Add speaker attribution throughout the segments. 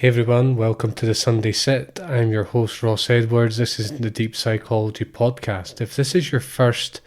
Speaker 1: Hey everyone, welcome to the Sunday Sit. I'm your host Ross Edwards. This is the Deep Psychology Podcast. If this is your first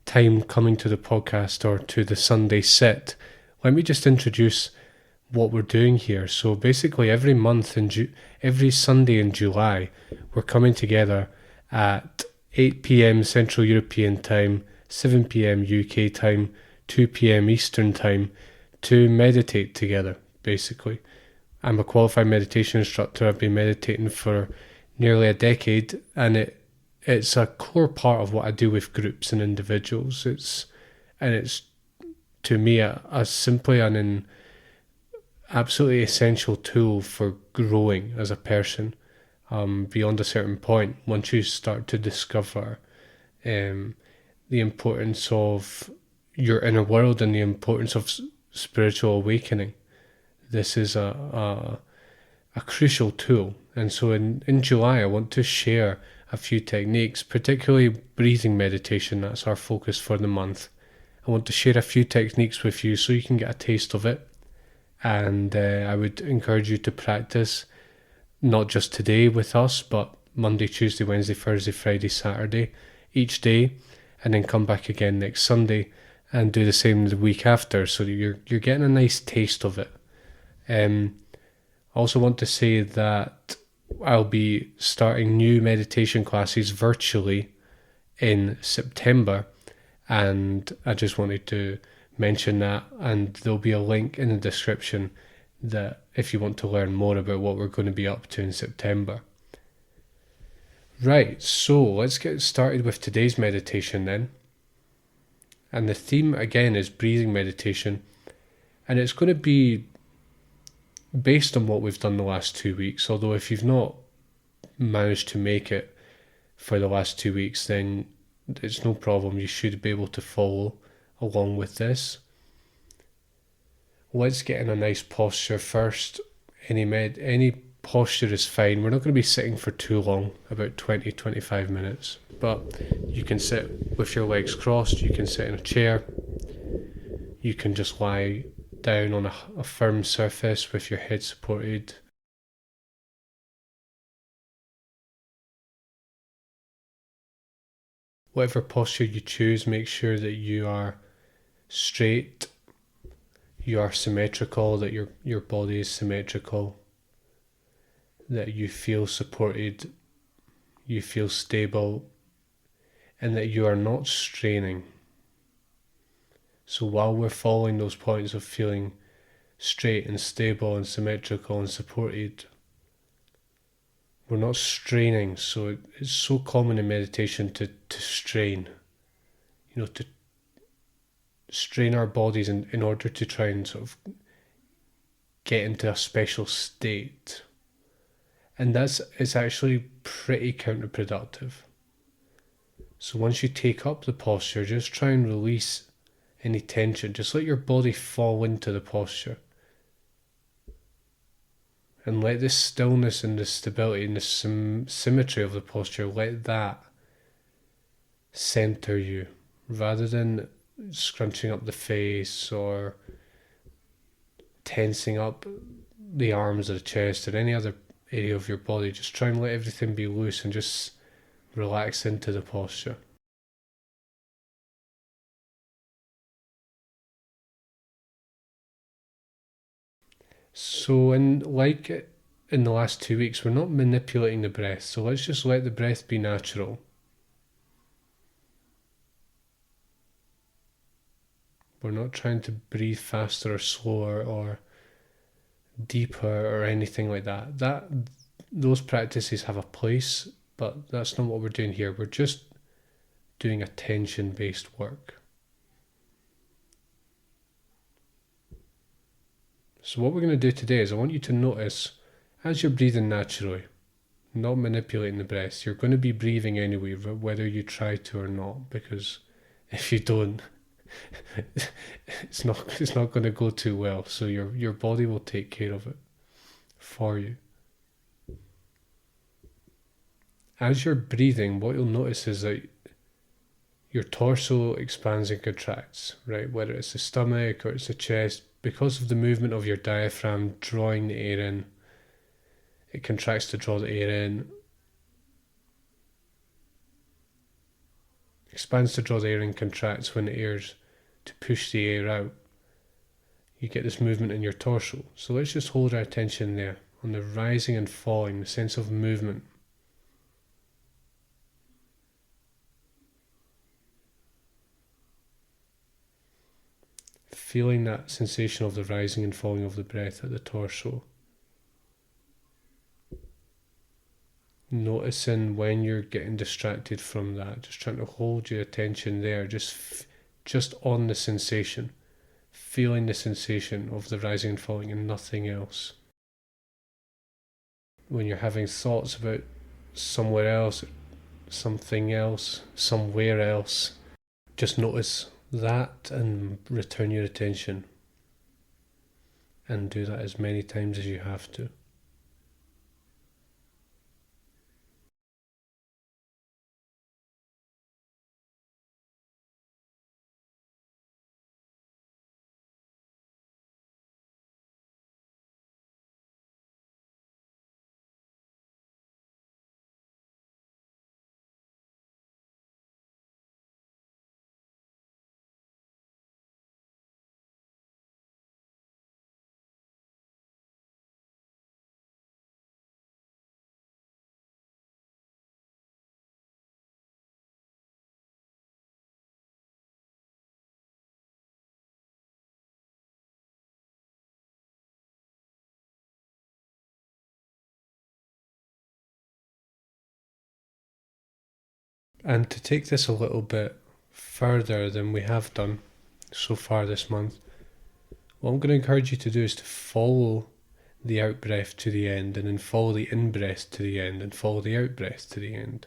Speaker 1: time coming to the podcast or to the Sunday Sit, let me just introduce what we're doing here. So basically every month every Sunday in July, we're coming together at 8 p.m. Central European Time, 7 p.m. UK time, 2 p.m. Eastern Time to meditate together, basically. I'm a qualified meditation instructor. I've been meditating for nearly a decade, and it's a core part of what I do with groups and individuals. It's to me simply an absolutely essential tool for growing as a person. Beyond a certain point, once you start to discover the importance of your inner world and the importance of spiritual awakening, this is a crucial tool. And so in July, I want to share a few techniques, particularly breathing meditation. That's our focus for the month. I want to share a few techniques with you so you can get a taste of it. And I would encourage you to practice not just today with us, but Monday, Tuesday, Wednesday, Thursday, Friday, Saturday, each day, and then come back again next Sunday and do the same the week after, so that you're getting a nice taste of it. I also want to say that I'll be starting new meditation classes virtually in September, and I just wanted to mention that, and there'll be a link in the description that if you want to learn more about what we're going to be up to in September. Right, so let's get started with today's meditation then. And the theme again is breathing meditation, and it's going to be based on what we've done the last 2 weeks. Although if you've not managed to make it for the last 2 weeks, then it's no problem. You should be able to follow along with this. Let's get in a nice posture first. Any posture is fine. We're not going to be sitting for too long, about 20-25 minutes. But you can sit with your legs crossed, you can sit in a chair, you can just lie down on a firm surface with your head supported. Whatever posture you choose, make sure that you are straight, you are symmetrical, that your body is symmetrical, that you feel supported, you feel stable, and that you are not straining. So while we're following those points of feeling straight and stable and symmetrical and supported, we're not straining. So it's so common in meditation to strain, to strain our bodies in order to try and sort of get into a special state. And it's actually pretty counterproductive. So once you take up the posture, just try and release any tension. Just let your body fall into the posture. And let this stillness and the stability and the symmetry of the posture, let that center you, rather than scrunching up the face or tensing up the arms or the chest or any other area of your body. Just try and let everything be loose and just relax into the posture. So in the last 2 weeks, we're not manipulating the breath, so let's just let the breath be natural. We're not trying to breathe faster or slower or deeper or anything like that. Those practices have a place, but that's not what we're doing here. We're just doing attention-based work. So what we're going to do today is I want you to notice as you're breathing naturally, not manipulating the breath. You're going to be breathing anyway, whether you try to or not, because if you don't, it's not going to go too well. So your body will take care of it for you. As you're breathing, what you'll notice is that your torso expands and contracts, right? Whether it's the stomach or it's the chest, because of the movement of your diaphragm drawing the air in it contracts to draw the air in, expands to draw the air in, contracts when it airs to push the air out. You get this movement in your torso. So let's just hold our attention there on the rising and falling, the sense of movement. Feeling that sensation of the rising and falling of the breath at the torso. Noticing when you're getting distracted from that, just trying to hold your attention there, just on the sensation, feeling the sensation of the rising and falling and nothing else. When you're having thoughts about somewhere else, something else, somewhere else, just notice that and return your attention, and do that as many times as you have to. And to take this a little bit further than we have done so far this month, what I'm going to encourage you to do is to follow the out breath to the end, and then follow the in breath to the end, and follow the out breath to the end.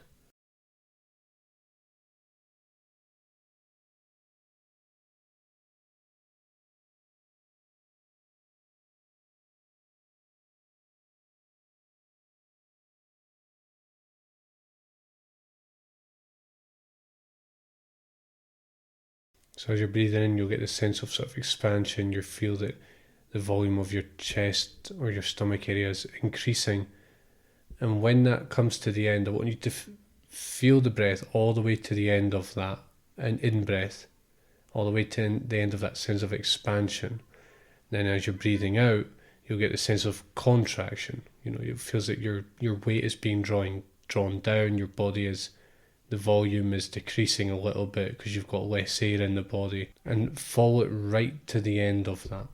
Speaker 1: So as you're breathing in, you'll get the sense of sort of expansion. You'll feel that the volume of your chest or your stomach area is increasing. And when that comes to the end, I want you to feel the breath all the way to the end of that, and in breath, all the way to the end of that sense of expansion. Then as you're breathing out, you'll get the sense of contraction. It feels that your weight is being drawn down, your body is, the volume is decreasing a little bit because you've got less air in the body, and follow it right to the end of that.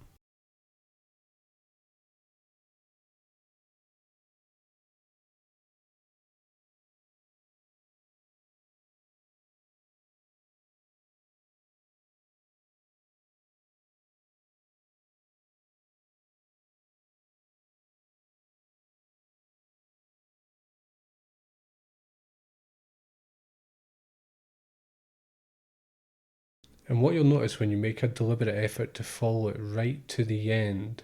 Speaker 1: And what you'll notice when you make a deliberate effort to follow it right to the end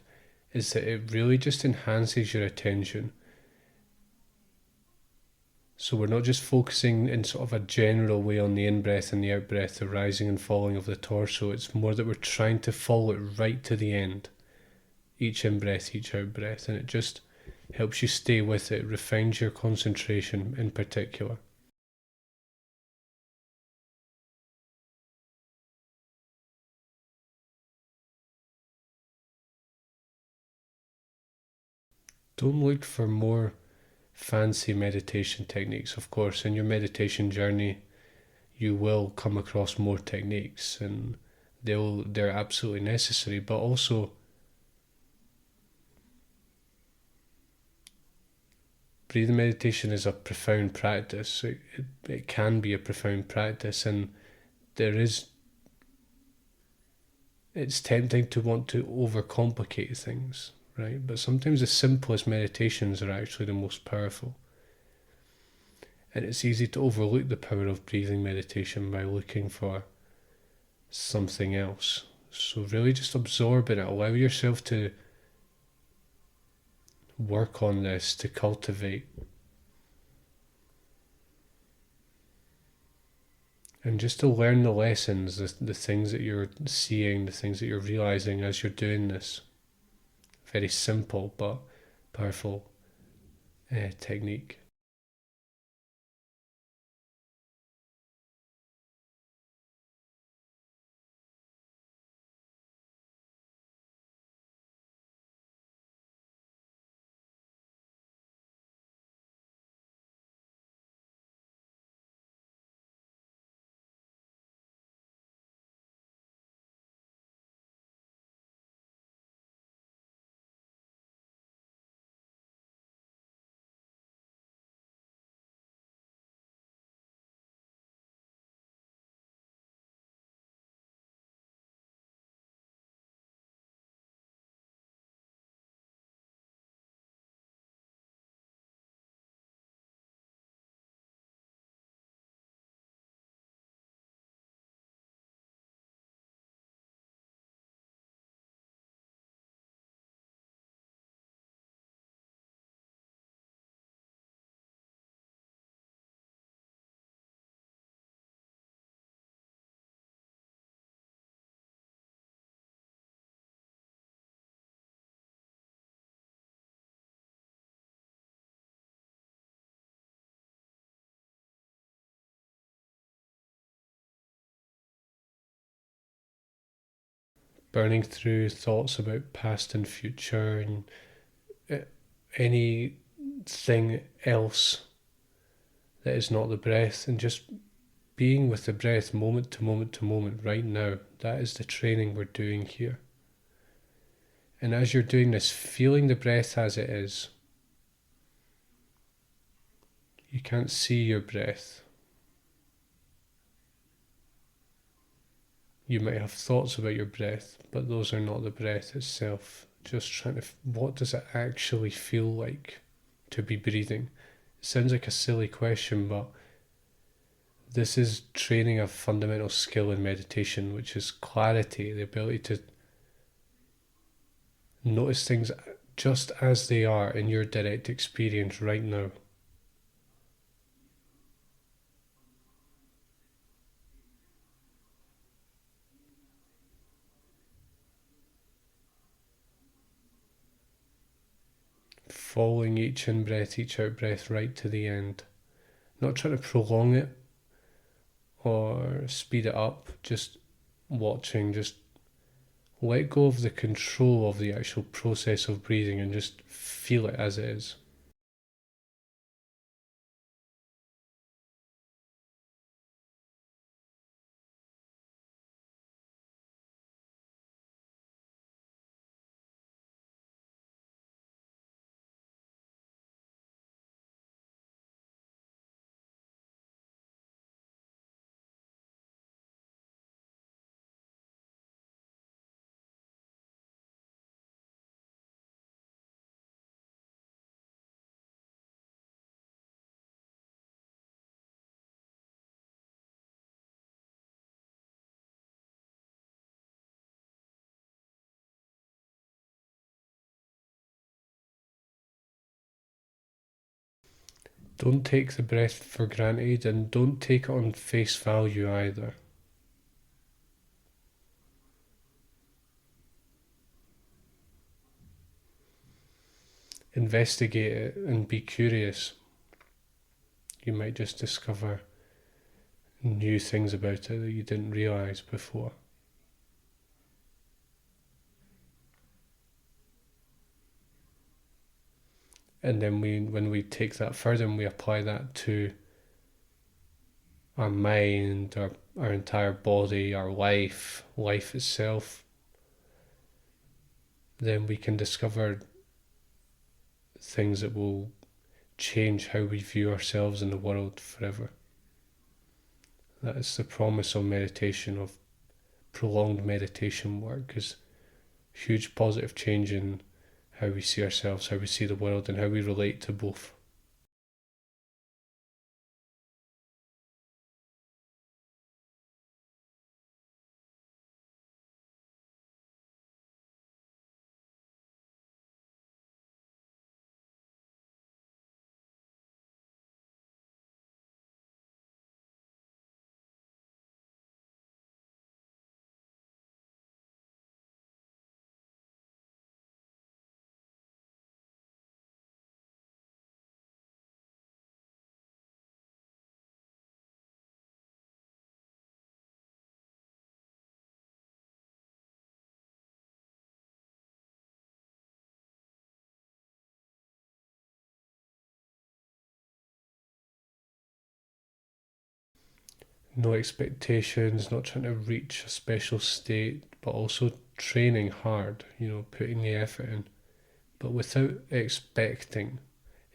Speaker 1: is that it really just enhances your attention. So we're not just focusing in sort of a general way on the in-breath and the out-breath, the rising and falling of the torso. It's more that we're trying to follow it right to the end. Each in-breath, each out-breath. And it just helps you stay with it, refines your concentration in particular. Don't look for more fancy meditation techniques. Of course, in your meditation journey, you will come across more techniques, and they're absolutely necessary, but also breathing meditation is a profound practice. It can be a profound practice, and it's tempting to want to overcomplicate things, right? But sometimes the simplest meditations are actually the most powerful. And it's easy to overlook the power of breathing meditation by looking for something else. So really just absorb it, allow yourself to work on this, to cultivate. And just to learn the lessons, the things that you're seeing, the things that you're realizing as you're doing this. Very simple but powerful technique. Burning through thoughts about past and future and uh, anything else that is not the breath, and just being with the breath moment to moment to moment right now. That is the training we're doing here. And as you're doing this, feeling the breath as it is, you can't see your breath. You might have thoughts about your breath, but those are not the breath itself. Just trying to, what does it actually feel like to be breathing? It sounds like a silly question, but this is training a fundamental skill in meditation, which is clarity, the ability to notice things just as they are in your direct experience right now. Following each in breath, each out breath right to the end. Not trying to prolong it or speed it up, just watching, just let go of the control of the actual process of breathing and just feel it as it is. Don't take the breath for granted, and don't take it on face value either. Investigate it and be curious. You might just discover new things about it that you didn't realise before. And then when we take that further and we apply that to our mind, our entire body, our life itself, then we can discover things that will change how we view ourselves in the world forever. That is the promise of meditation, of prolonged meditation work, is huge positive change in how we see ourselves, how we see the world, and how we relate to both. no expectations, not trying to reach a special state, but also training hard, putting the effort in, but without expecting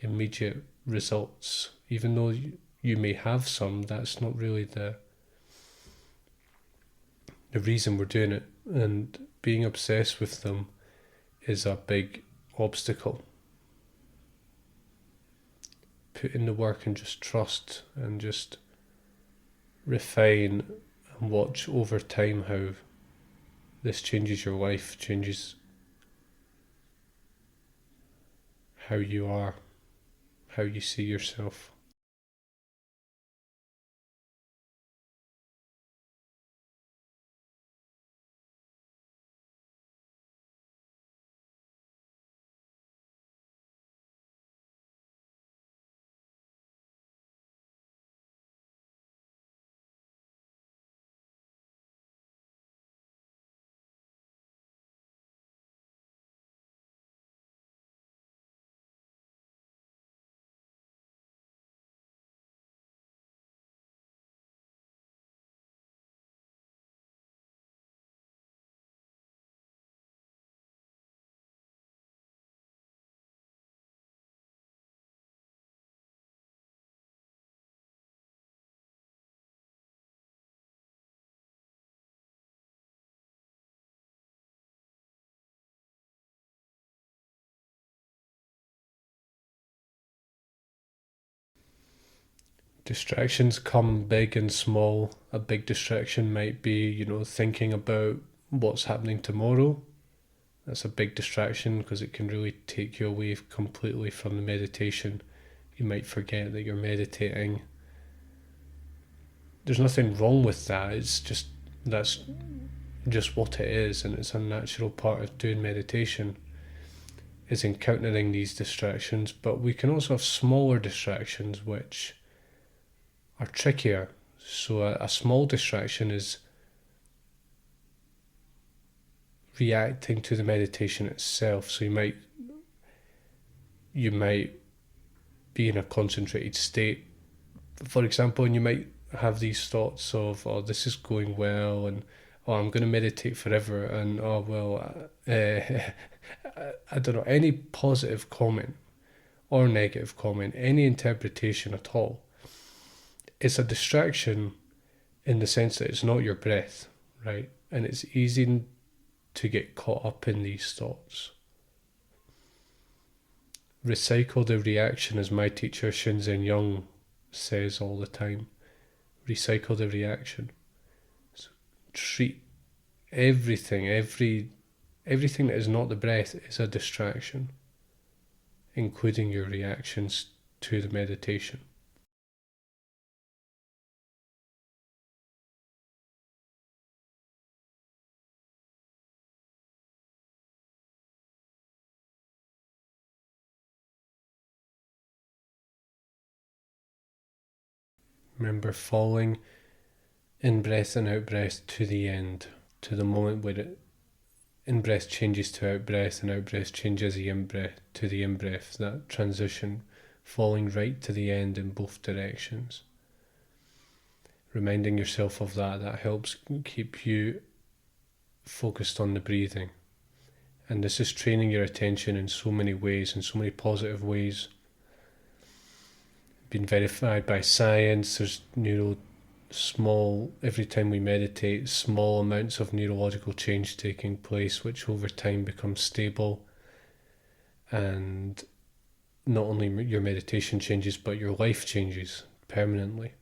Speaker 1: immediate results. Even though you may have some, that's not really the reason we're doing it. And being obsessed with them is a big obstacle. Put in the work and just trust and just refine and watch over time how this changes your life, changes how you are, how you see yourself. Distractions come big and small. A big distraction might be, thinking about what's happening tomorrow. That's a big distraction because it can really take you away completely from the meditation. You might forget that you're meditating. There's nothing wrong with that. That's just what it is, and it's a natural part of doing meditation, is encountering these distractions. But we can also have smaller distractions which are trickier. So a small distraction is reacting to the meditation itself. So you might be in a concentrated state, for example, and you might have these thoughts of, oh, this is going well, and oh, I'm going to meditate forever, and oh well, I don't know, any positive comment or negative comment, any interpretation at all. It's a distraction in the sense that it's not your breath, right? And it's easy to get caught up in these thoughts. Recycle the reaction, as my teacher Shinzen Young says all the time. Recycle the reaction. So treat everything that is not the breath is a distraction, including your reactions to the meditation. Remember, falling in breath and out breath to the end, to the moment where it in breath changes to out breath and out breath changes the in breath to the in breath. That transition, falling right to the end in both directions. Reminding yourself of that helps keep you focused on the breathing. And this is training your attention in so many ways, in so many positive ways. Been verified by science. There's every time we meditate, small amounts of neurological change taking place, which over time becomes stable. And not only your meditation changes, but your life changes permanently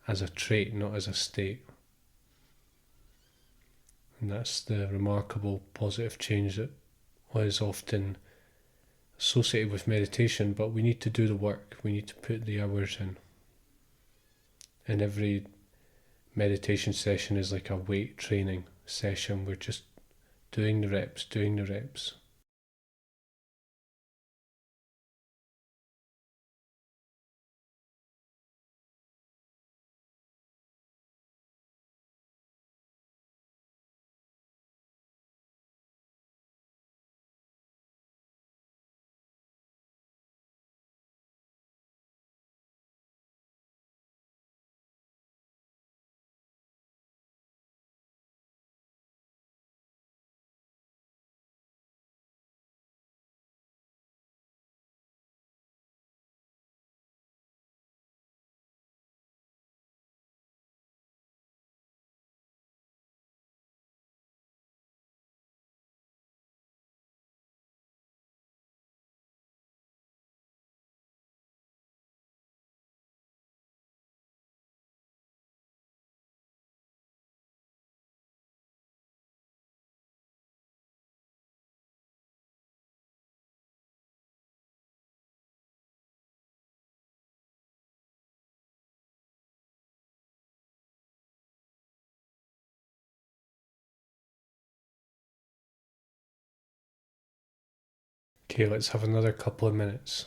Speaker 1: as a trait, not as a state. And that's the remarkable positive change that is often associated with meditation, but we need to do the work. We need to put the hours in. And every meditation session is like a weight training session. We're just doing the reps. Okay, let's have another couple of minutes.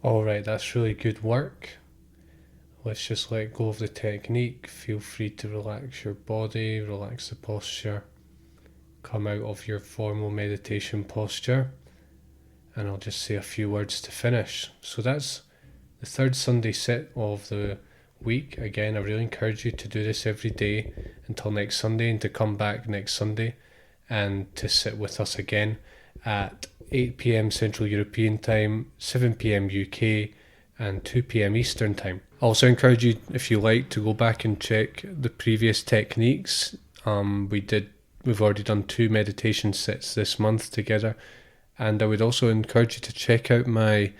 Speaker 1: Alright, that's really good work. Let's just let go of the technique. Feel free to relax your body, relax the posture. Come out of your formal meditation posture. And I'll just say a few words to finish. So that's the third Sunday sit of the week. Again, I really encourage you to do this every day until next Sunday, and to come back next Sunday and to sit with us again at 8 p.m. Central European Time, 7 p.m. UK, and 2 p.m. Eastern Time. I also encourage you, if you like, to go back and check the previous techniques. We've already done 2 meditation sits this month together, and I would also encourage you to check out my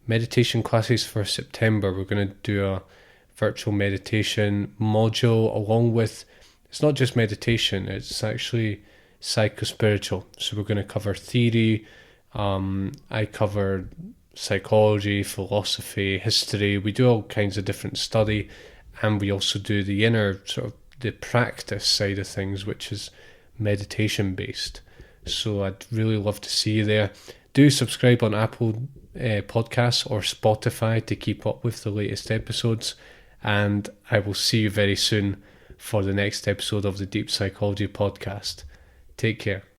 Speaker 1: meditation classes for September. We're going to do a virtual meditation module along with, it's not just meditation, it's actually psychospiritual. So we're going to cover theory. I cover psychology, philosophy, history. We do all kinds of different study, and we also do the inner sort of the practice side of things, which is meditation based. So I'd really love to see you there. Do subscribe on Apple Podcasts or Spotify to keep up with the latest episodes, and I will see you very soon for the next episode of the Deep Psychology Podcast. Take care.